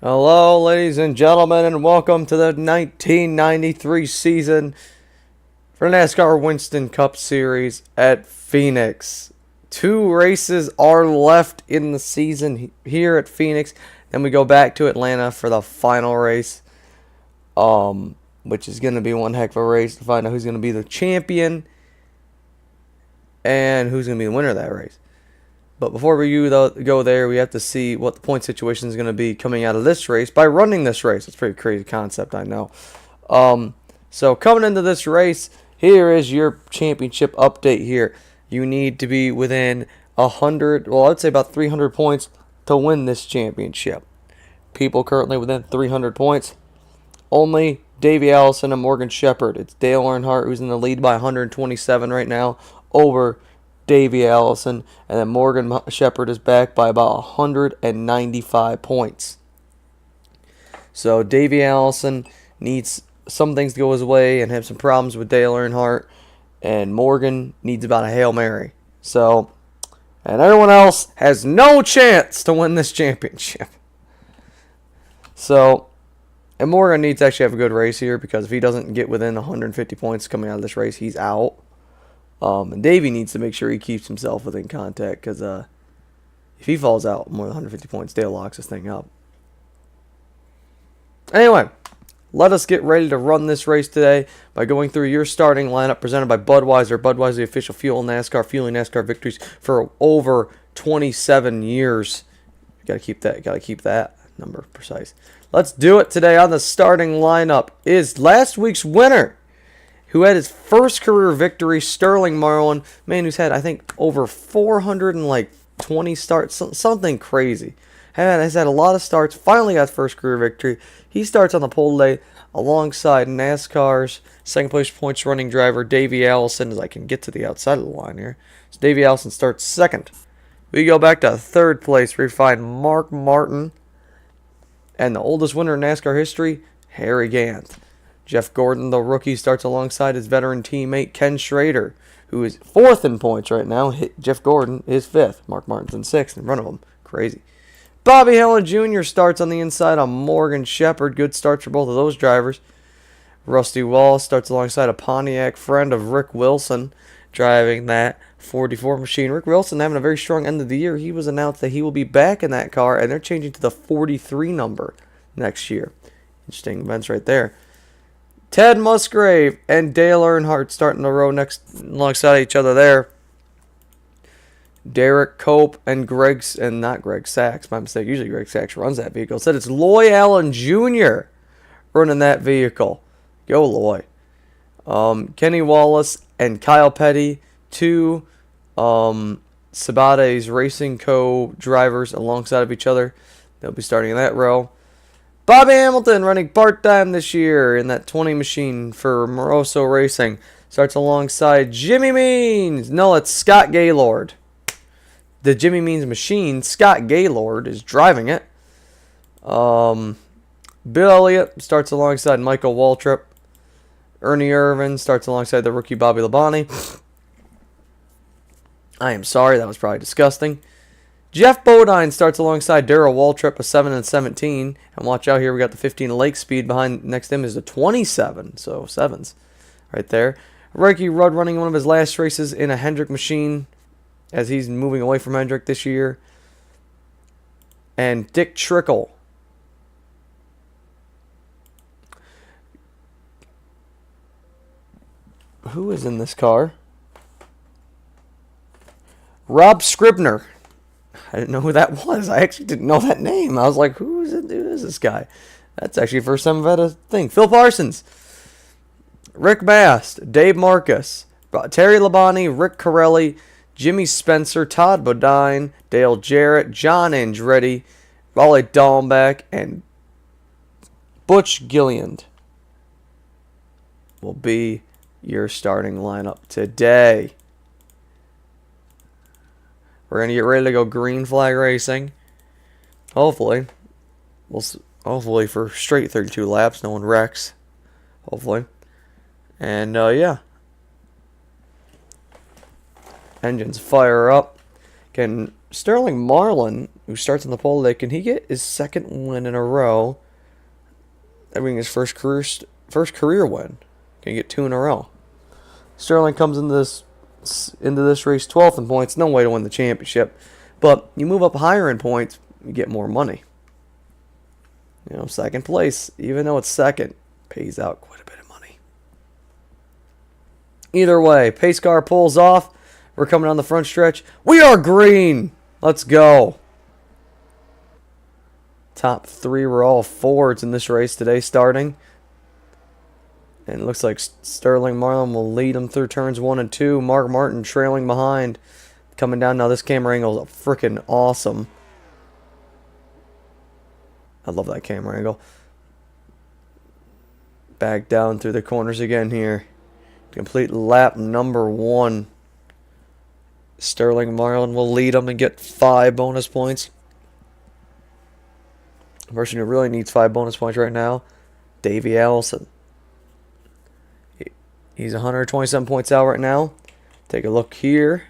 Hello, ladies and gentlemen, and welcome to the 1993 season for NASCAR Winston Cup Series at Phoenix. 2 races are left in the season here at Phoenix. Then we go back to Atlanta for the final race, which is going to be one heck of a race to find out who's going to be the champion and who's going to be the winner of that race. But before we go there, we have to see what the point situation is going to be coming out of this race by running this race. It's a pretty crazy concept, I know. So coming into this race, here is your championship update here. You need to be within 100, well, I'd say about 300 points to win this championship. People currently within 300 points, only Davey Allison and Morgan Shepherd. It's Dale Earnhardt who's in the lead by 127 right now over Davey Allison, and then Morgan Shepherd is back by about 195 points. So Davey Allison needs some things to go his way and have some problems with Dale Earnhardt, and Morgan needs about a Hail Mary. So, and everyone else has no chance to win this championship. So, and Morgan needs to actually have a good race here, because if he doesn't get within 150 points coming out of this race, he's out. And Davey needs to make sure he keeps himself within contact, because if he falls out more than 150 points, Dale locks this thing up. Anyway, let us get ready to run this race today by going through your starting lineup presented by Budweiser. Budweiser, the official fuel in NASCAR, fueling NASCAR victories for over 27 years. You gotta keep that number precise. Let's do it today. On the starting lineup is last week's winner, who had his first career victory, Sterling Marlin, man who's had, I think, over 420 starts, something crazy. Has had a lot of starts, finally got his first career victory. He starts on the pole today alongside NASCAR's second place points running driver, Davey Allison, as I can get to the outside of the line here. So Davey Allison starts second. We go back to third place, where we find Mark Martin, and the oldest winner in NASCAR history, Harry Gant. Jeff Gordon, the rookie, starts alongside his veteran teammate Ken Schrader, who is fourth in points right now. Jeff Gordon is fifth. Mark Martin's in sixth in front of him. Crazy. Bobby Hillin Jr. starts on the inside on Morgan Shepherd. Good starts for both of those drivers. Rusty Wallace starts alongside a Pontiac friend of Rick Wilson, driving that 44 machine. Rick Wilson having a very strong end of the year. He was announced that he will be back in that car, and they're changing to the 43 number next year. Interesting events right there. Ted Musgrave and Dale Earnhardt starting the row alongside each other there. Derek Cope and not Greg Sachs, my mistake. Usually Greg Sachs runs that vehicle. Said it's Loy Allen Jr. running that vehicle. Go Loy. Kenny Wallace and Kyle Petty, two Sabates Racing Co. drivers alongside of each other. They'll be starting in that row. Bobby Hamilton running part-time this year in that 20 machine for Moroso Racing. Starts alongside Jimmy Means. No, it's Scott Gaylord. The Jimmy Means machine, Scott Gaylord, is driving it. Bill Elliott starts alongside Michael Waltrip. Ernie Irvin starts alongside the rookie Bobby Labonte. I am sorry, that was probably disgusting. Jeff Bodine starts alongside Darrell Waltrip, a 7 and 17. And watch out here, we got the 15 Lake Speed behind. Next to him is the 27, so 7s right there. Ricky Rudd running one of his last races in a Hendrick machine, as he's moving away from Hendrick this year. And Dick Trickle. Who is in this car? Rob Scribner. I didn't know who that was. I actually didn't know that name. I was like, who is this guy? That's actually the first time I've had a thing. Phil Parsons. Rick Mast. Dave Marcus. Terry Labonte. Rick Corelli. Jimmy Spencer. Todd Bodine. Dale Jarrett. John Andretti. Raleigh Dallenbach. And Butch Gilliland will be your starting lineup today. We're going to get ready to go green flag racing. Hopefully. Hopefully for straight 32 laps. No one wrecks. Hopefully. And, yeah. Engines fire up. Can Sterling Marlin, who starts on the pole today, can he get his second win in a row? That being his first career win. Can he get 2 in a row? Sterling comes into this race 12th in points. No way to win the championship. But you move up higher in points, you get more money. You know, second place, even though it's second, pays out quite a bit of money. Either way, pace car pulls off. We're coming on the front stretch. We are green. Let's go. Top 3 were all Fords in this race today starting. And it looks like Sterling Marlin will lead them through turns 1 and 2. Mark Martin trailing behind. Coming down now. This camera angle is freaking awesome. I love that camera angle. Back down through the corners again here. Complete lap number 1. Sterling Marlin will lead them and get 5 bonus points. The person who really needs 5 bonus points right now, Davey Allison. He's 127 points out right now. Take a look here.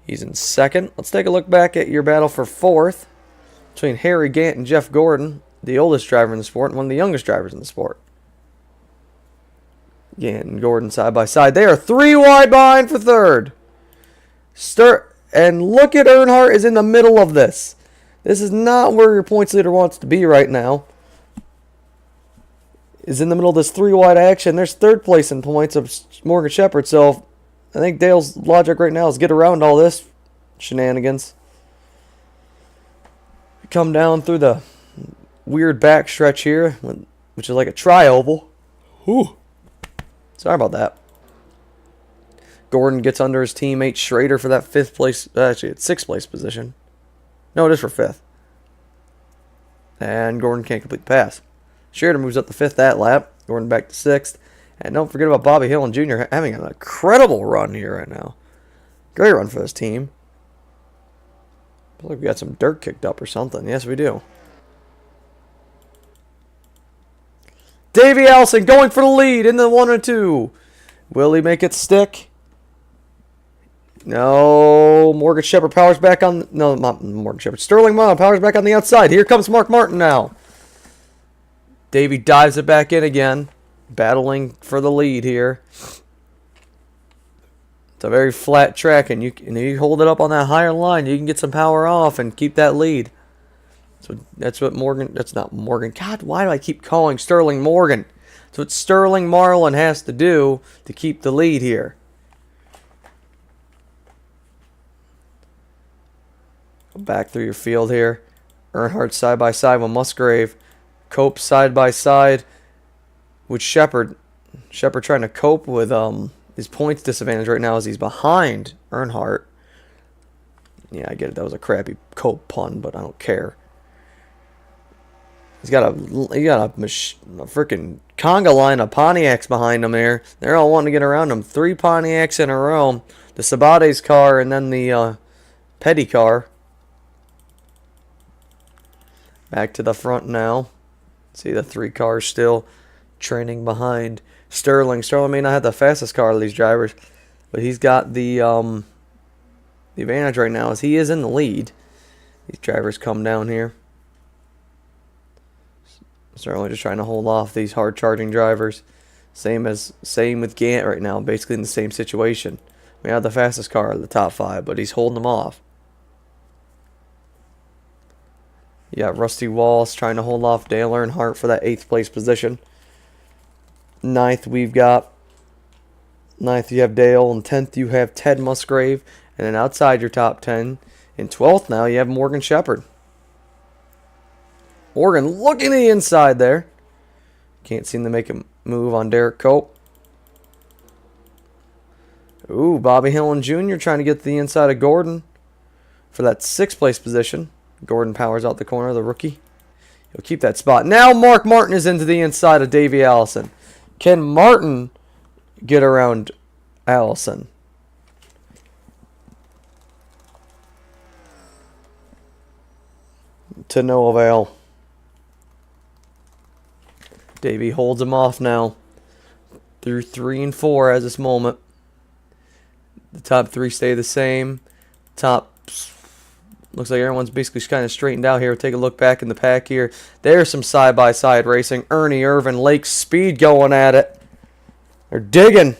He's in second. Let's take a look back at your battle for 4th between Harry Gant and Jeff Gordon, the oldest driver in the sport and one of the youngest drivers in the sport. Gant and Gordon side by side. They are 3 wide behind for 3rd. And look at Earnhardt is in the middle of this. This is not where your points leader wants to be right now. Is in the middle of this 3 wide action. There's 3rd place in points of Morgan Shepherd. So I think Dale's logic right now is get around all this shenanigans. Come down through the weird back stretch here, which is like a tri-oval. Whew. Sorry about that. Gordon gets under his teammate Schrader for that 5th place. Actually, it's 6th place position. No, it is for 5th. And Gordon can't complete the pass. Schrader moves up to 5th that lap. Gordon back to 6th. And don't forget about Bobby Hillin Jr. having an incredible run here right now. Great run for this team. Looks like we got some dirt kicked up or something. Yes, we do. Davey Allison going for the lead in the 1 and 2. Will he make it stick? No. Morgan Shepherd powers back on... No, not Morgan Shepherd. Sterling Marlin powers back on the outside. Here comes Mark Martin now. Davey dives it back in again. Battling for the lead here. It's a very flat track, and you hold it up on that higher line, you can get some power off and keep that lead. So that's what Morgan... That's not Morgan. God, why do I keep calling Sterling Morgan? So what Sterling Marlin has to do to keep the lead here. Go back through your field here. Earnhardt side by side with Musgrave. Cope side by side with Shepherd. Shepherd trying to cope with his points disadvantage right now as he's behind Earnhardt. Yeah, I get it. That was a crappy Cope pun, but I don't care. He got a freaking conga line of Pontiacs behind him there. They're all wanting to get around him. 3 Pontiacs in a row. The Sabates car and then the Petty car. Back to the front now. See the 3 cars still training behind Sterling. Sterling may not have the fastest car of these drivers, but he's got the advantage right now as he is in the lead. These drivers come down here. Sterling just trying to hold off these hard charging drivers. Same with Gant right now, basically in the same situation. We have the fastest car of the top 5, but he's holding them off. You got Rusty Walsh trying to hold off Dale Earnhardt for that 8th place position. 9th you have Dale, and 10th you have Ted Musgrave, and then outside your top 10, in 12th now you have Morgan Shepherd. Morgan looking to the inside there. Can't seem to make a move on Derek Cope. Ooh, Bobby Hillin Jr. trying to get to the inside of Gordon for that 6th place position. Gordon powers out the corner, the rookie. He'll keep that spot. Now Mark Martin is into the inside of Davey Allison. Can Martin get around Allison? To no avail. Davey holds him off now. Through 3 and 4 as this moment. The top 3 stay the same. Top Looks like everyone's basically kind of straightened out here. Take a look back in the pack here. There's some side-by-side racing. Ernie Irvin, Lake Speed going at it. They're digging.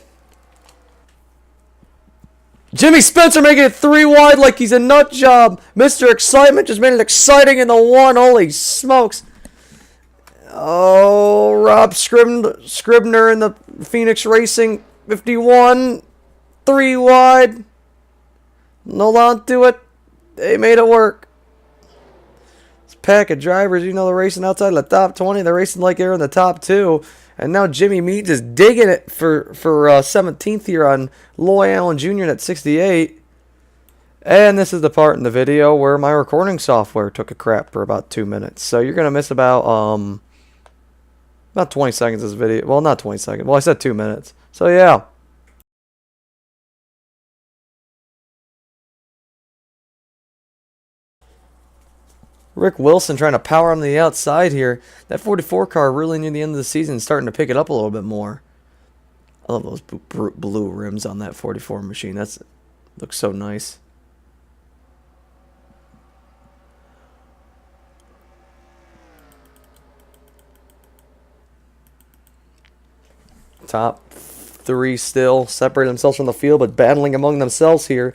Jimmy Spencer making it 3 wide like he's a nut job. Mr. Excitement just made it exciting in the 1. Holy smokes. Oh, Rob Scribner in the Phoenix Racing 51. 3 wide. Hold on to it. They made it work. This pack of drivers, you know, they're racing outside of the top 20. They're racing like they're in the top 2. And now Jimmy Meads is digging it for 17th here on Loy Allen Jr. at 68. And this is the part in the video where my recording software took a crap for about 2 minutes. So you're going to miss about 20 seconds of this video. Well, not 20 seconds. Well, I said 2 minutes. So yeah. Rick Wilson trying to power on the outside here. That 44 car really near the end of the season is starting to pick it up a little bit more. I love those blue rims on that 44 machine. Looks so nice. Top 3 still separate themselves from the field, but battling among themselves here.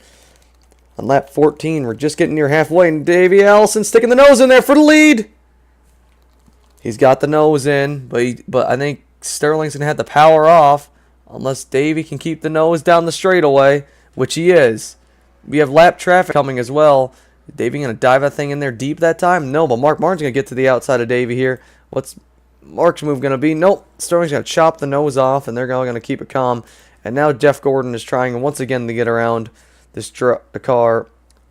On lap 14, we're just getting near halfway, and Davey Allison sticking the nose in there for the lead. He's got the nose in, but I think Sterling's going to have the power off unless Davey can keep the nose down the straightaway, which he is. We have lap traffic coming as well. Is Davey going to dive that thing in there deep that time? No, but Mark Martin's going to get to the outside of Davey here. What's Mark's move going to be? Nope. Sterling's going to chop the nose off, and they're going to keep it calm. And now Jeff Gordon is trying once again to get around the car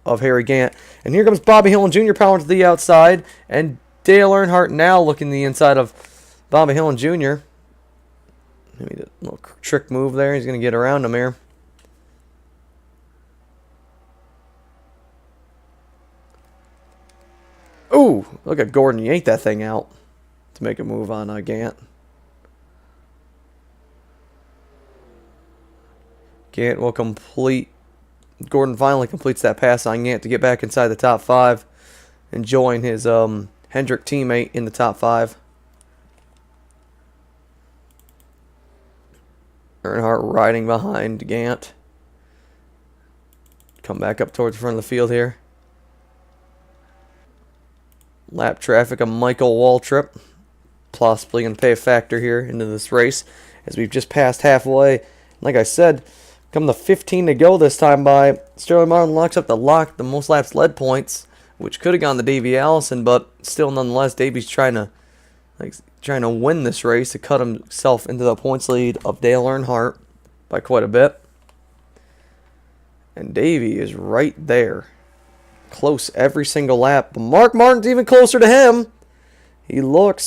of Harry Gant. And here comes Bobby Hillin Jr. powering to the outside. And Dale Earnhardt now looking the inside of Bobby Hillin Jr. Maybe a little trick move there. He's going to get around him here. Ooh, look at Gordon yank that thing out to make a move on Gant. Gant will complete. Gordon finally completes that pass on Gant to get back inside the top 5 and join his Hendrick teammate in the top 5. Earnhardt riding behind Gant. Come back up towards the front of the field here. Lap traffic of Michael Waltrip. Possibly going to pay a factor here into this race as we've just passed halfway. Like I said, come the 15 to go this time by, Sterling Martin locks up the most laps led points, which could have gone to Davey Allison, but still nonetheless, Davey's trying to win this race to cut himself into the points lead of Dale Earnhardt by quite a bit. And Davey is right there. Close every single lap. But Mark Martin's even closer to him.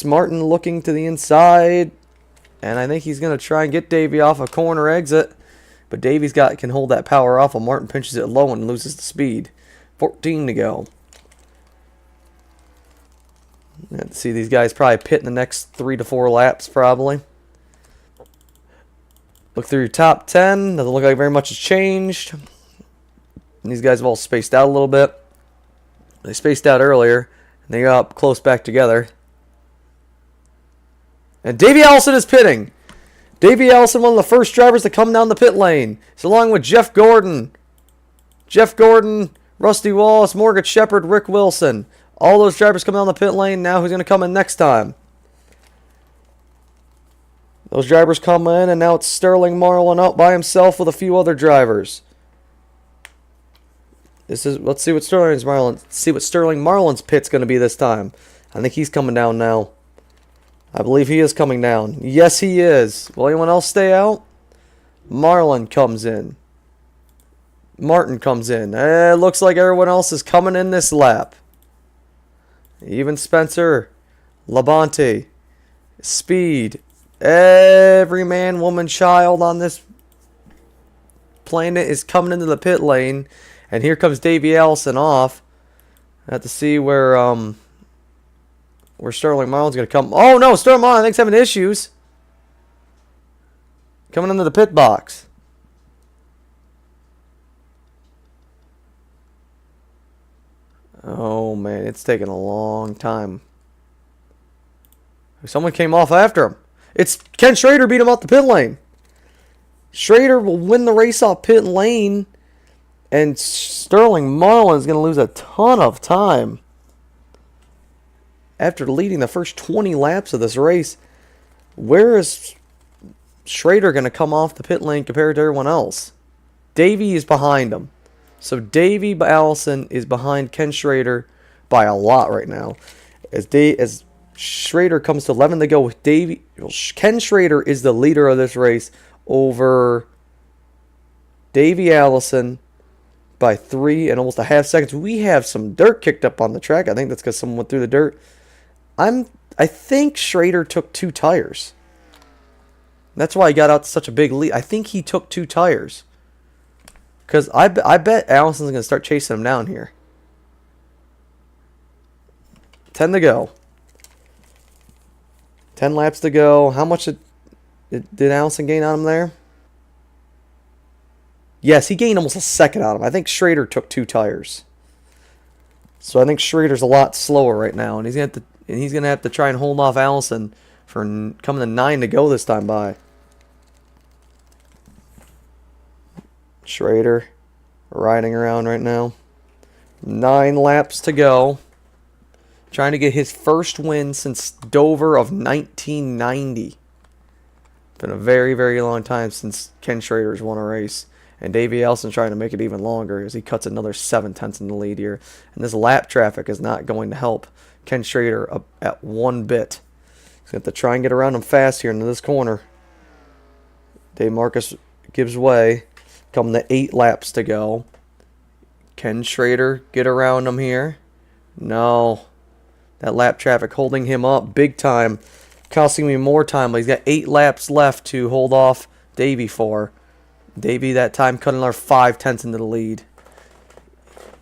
Martin looking to the inside. And I think he's going to try and get Davey off a corner exit. But Davey's can hold that power off while Martin pinches it low and loses the speed. 14 to go. See these guys probably pit in the next 3 to 4 laps probably. Look through your top 10. Doesn't look like very much has changed. And these guys have all spaced out a little bit. They spaced out earlier. And they got up close back together. And Davey Allison is pitting. Davey Allison, one of the first drivers to come down the pit lane. It's along with Jeff Gordon. Jeff Gordon, Rusty Wallace, Morgan Shepherd, Rick Wilson. All those drivers come down the pit lane. Now who's going to come in next time? Those drivers come in, and now it's Sterling Marlin out by himself with a few other drivers. Let's see what Sterling Marlin's pit's going to be this time. I think he's coming down now. I believe he is coming down. Yes, he is. Will anyone else stay out? Marlin comes in. Martin comes in. It looks like everyone else is coming in this lap. Even Spencer, Labonte, Speed, every man, woman, child on this planet is coming into the pit lane. And here comes Davey Allison off. I have to see where Sterling Marlin's going to come. Oh, no, Sterling Marlin, I think, is having issues. Coming into the pit box. Oh, man, it's taking a long time. Someone came off after him. It's Ken Schrader beat him off the pit lane. Schrader will win the race off pit lane, and Sterling Marlin is going to lose a ton of time. After leading the first 20 laps of this race, where is Schrader going to come off the pit lane compared to everyone else? Davey is behind him. So Davey Allison is behind Ken Schrader by a lot right now. As Schrader comes to 11 to go with Davey, Ken Schrader is the leader of this race over Davey Allison by 3 and almost a half seconds. We have some dirt kicked up on the track. I think that's because someone went through the dirt. I think Schrader took 2 tires. That's why he got out to such a big lead. I think he took 2 tires. Because I bet Allison's going to start chasing him down here. 10 to go. 10 laps to go. How much did Allison gain on him there? Yes, he gained almost a second on him. I think Schrader took 2 tires. So I think Schrader's a lot slower right now. And he's going to have to try and hold off Allison for coming to 9 to go this time by. Schrader riding around right now. 9 laps to go. Trying to get his first win since Dover of 1990. Been a very, very long time since Ken Schrader's won a race. And Davey Allison trying to make it even longer as he cuts another 7/10 in the lead here. And this lap traffic is not going to help Ken Schrader up at one bit. He's going to have to try and get around him fast here into this corner. Dave Marcus gives way. Come to 8 laps to go. Can Schrader get around him here? No. That lap traffic holding him up big time. Costing me more time. But he's got 8 laps left to hold off Davey for. Davey that time cutting another 5/10 into the lead.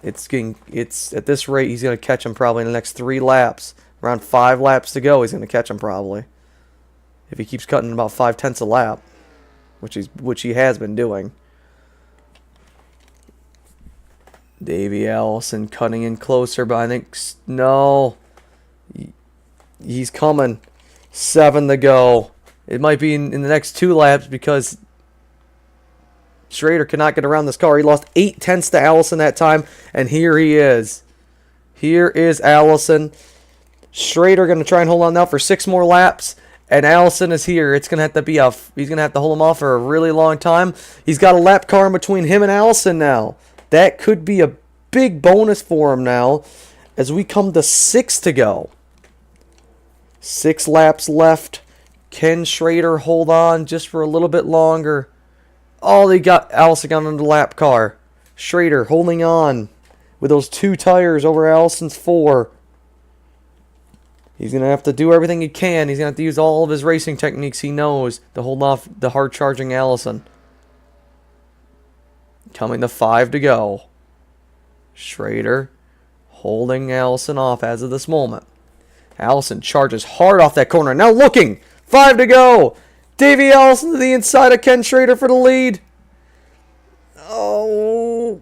It's at this rate he's going to catch him probably in the next 3 laps. Around 5 laps to go he's going to catch him probably. If he keeps cutting about 5/10 a lap, which he has been doing. Davey Allison cutting in closer, but I think no. He's coming. 7 to go. It might be in the next 2 laps because Schrader cannot get around this car. He lost 8/10 to Allison that time, and here he is. Here is Allison. Schrader going to try and hold on now for 6 more laps, and Allison is here. It's going to have to be he's going to have to hold him off for a really long time. He's got a lap car in between him and Allison now. That could be a big bonus for him now as we come to 6 to go. 6 laps left. Can Schrader hold on just for a little bit longer? Oh, Allison got on the lap car. Schrader holding on with those 2 tires over Allison's 4. He's going to have to do everything he can. He's going to have to use all of his racing techniques he knows to hold off the hard-charging Allison. Coming to 5 to go. Schrader holding Allison off as of this moment. Allison charges hard off that corner. Now looking. 5 to go. Davey Allison to the inside of Ken Schrader for the lead. Oh.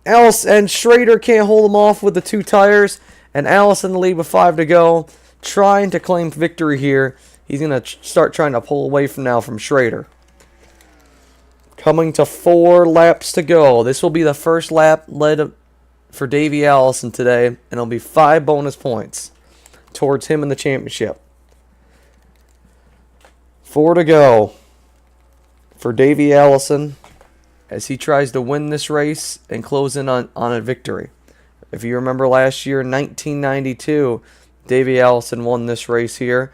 Allison and Schrader can't hold him off with the 2 tires. And Allison in the lead with 5 to go. Trying to claim victory here. He's going to start trying to pull away from Schrader. Coming to 4 laps to go. This will be the first lap led for Davey Allison today. And it'll be 5 bonus points towards him in the championship. 4 to go for Davey Allison as he tries to win this race and close in on a victory. If you remember last year in 1992, Davey Allison won this race here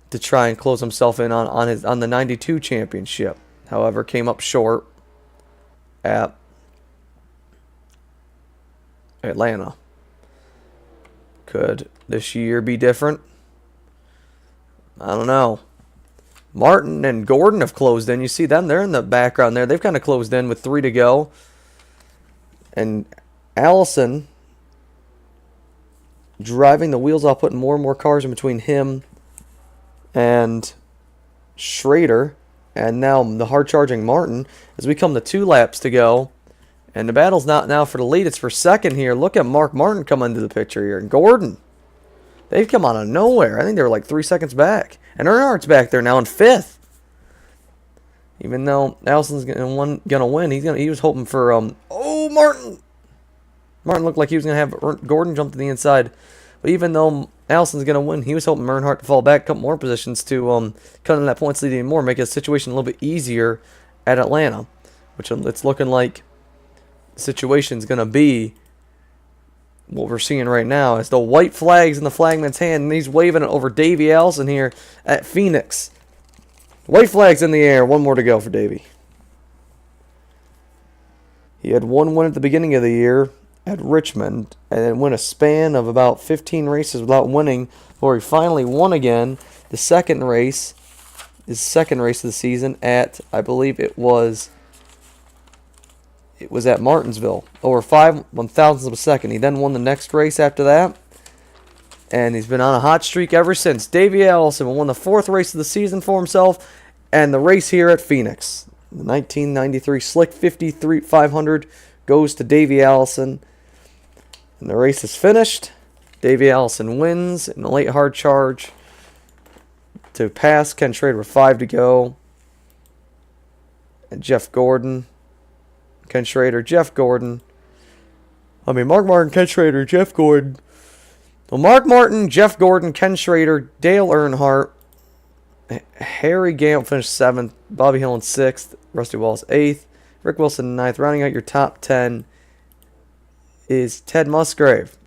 to try and close himself in on the 92 championship. However, came up short at Atlanta. Could this year be different? I don't know. Martin and Gordon have closed in. You see them. They're in the background there. They've kind of closed in with 3 to go. And Allison driving the wheels off, putting more and more cars in between him and Schrader. And now the hard-charging Martin as we come to 2 laps to go. And the battle's not now for the lead. It's for second here. Look at Mark Martin come into the picture here. And Gordon. They've come out of nowhere. I think they were like 3 seconds back. And Earnhardt's back there now in fifth. Even though Allison's gonna win, he was hoping for Martin. Martin looked like he was gonna have Gordon jump to the inside. But even though Allison's gonna win, he was hoping Earnhardt to fall back a couple more positions to cut in that points lead even more, make his situation a little bit easier at Atlanta. Which it's looking like the situation's gonna be what we're seeing right now is the white flag's in the flagman's hand, and he's waving it over Davey Allison here at Phoenix. White flag's in the air. One more to go for Davey. He had one win at the beginning of the year at Richmond, and then went a span of about 15 races without winning, before he finally won again. The second race, his second race of the season at, I believe it was at Martinsville, over 5/1000ths of a second. He then won the next race after that, and he's been on a hot streak ever since. Davey Allison won the fourth race of the season for himself, and the race here at Phoenix. The 1993 Slick 500 goes to Davey Allison, and the race is finished. Davey Allison wins in a late hard charge to pass Ken Schrader with 5 to go, and Jeff Gordon. Ken Schrader, Jeff Gordon. Mark Martin, Ken Schrader, Jeff Gordon. Well, Mark Martin, Jeff Gordon, Ken Schrader, Dale Earnhardt, Harry Gant finished 7th, Bobby Hillin 6th, Rusty Wallace 8th, Rick Wilson 9th. Rounding out your top 10 is Ted Musgrave.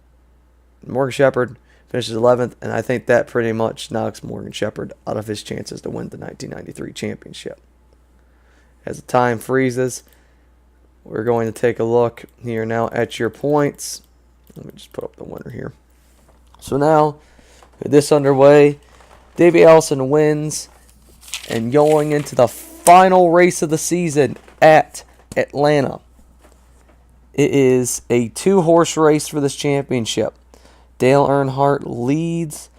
Morgan Shepherd finishes 11th, and I think that pretty much knocks Morgan Shepherd out of his chances to win the 1993 championship. As the time freezes, we're going to take a look here now at your points. Let me just put up the winner here. So now, with this underway, Davey Allison wins, and going into the final race of the season at Atlanta. It is a 2-horse race for this championship. Dale Earnhardt leads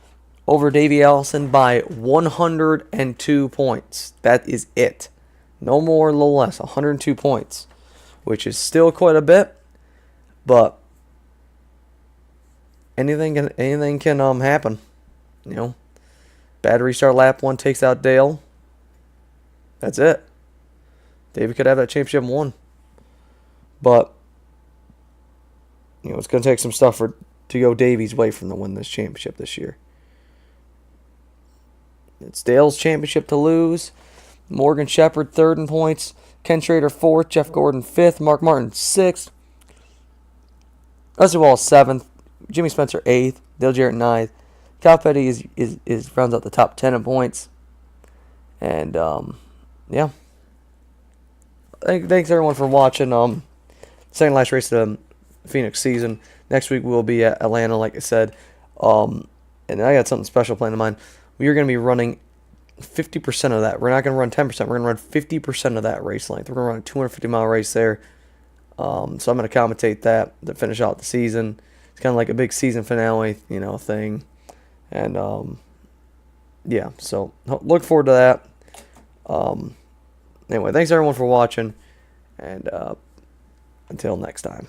over Davey Allison by 102 points. That is it. No more, a little less. 102 points. Which is still quite a bit, but anything can happen. Bad restart lap 1 takes out Dale. That's it. David could have that championship won, but it's going to take some stuff to go Davey's way from to win this championship this year. It's Dale's championship to lose. Morgan Shepherd 3rd in points. Ken Schrader 4th, Jeff Gordon 5th, Mark Martin 6th, Rusty Wallace 7th, Jimmy Spencer 8th, Dale Jarrett 9th. Kyle Petty is rounds out the top 10 in points. And yeah. Thanks everyone for watching. Second last race of the Phoenix season. Next week we'll be at Atlanta, like I said. And I got something special planned in mind. We are going to be running 50% of that. We're not going to run 10%. We're going to run 50% of that race length. We're going to run a 250-mile race there. So I'm going to commentate that to finish out the season. It's kind of like a big season finale, thing. And, yeah, so look forward to that. Anyway, thanks everyone for watching. And until next time.